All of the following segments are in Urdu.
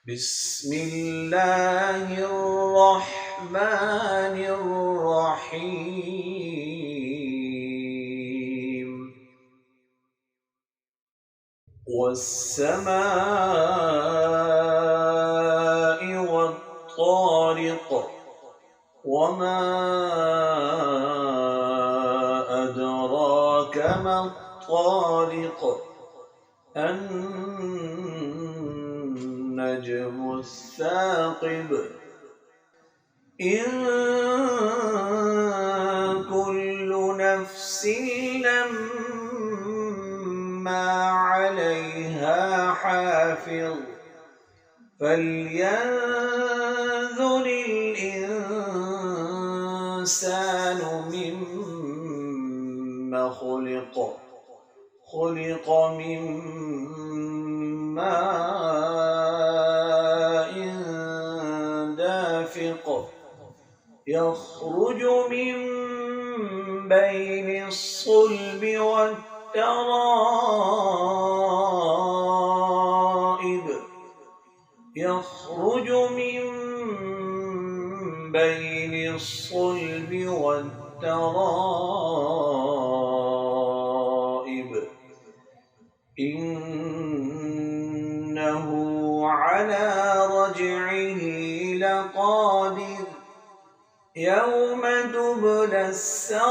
بسم الله الرحمن الرحيم والسماء والطارق وما أدراك ما الطارق النجم الثاقب إن كل نفس لما عليها حافظ فلينظر الإنسان مما خلق من ماء دافق يخرج من بين الصلب والترائب إنه على رجعه لقادر يوم تبلى السرائر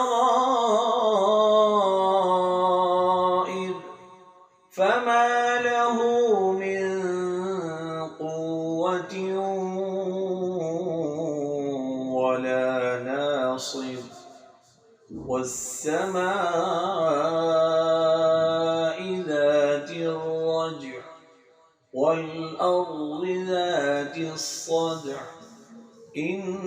فما له من قوة ولا ناصر والسماء ذات الرجع والأرض ذات الصدع إنه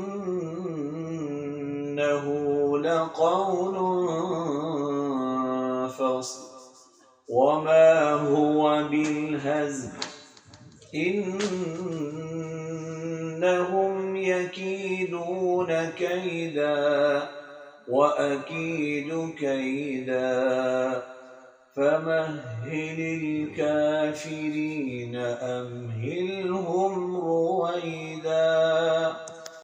لقول فصل وما هو بالهزل إنهم يكيدون كيدا وأكيد كيدا فمهل الكافرين أمهلهم رويدا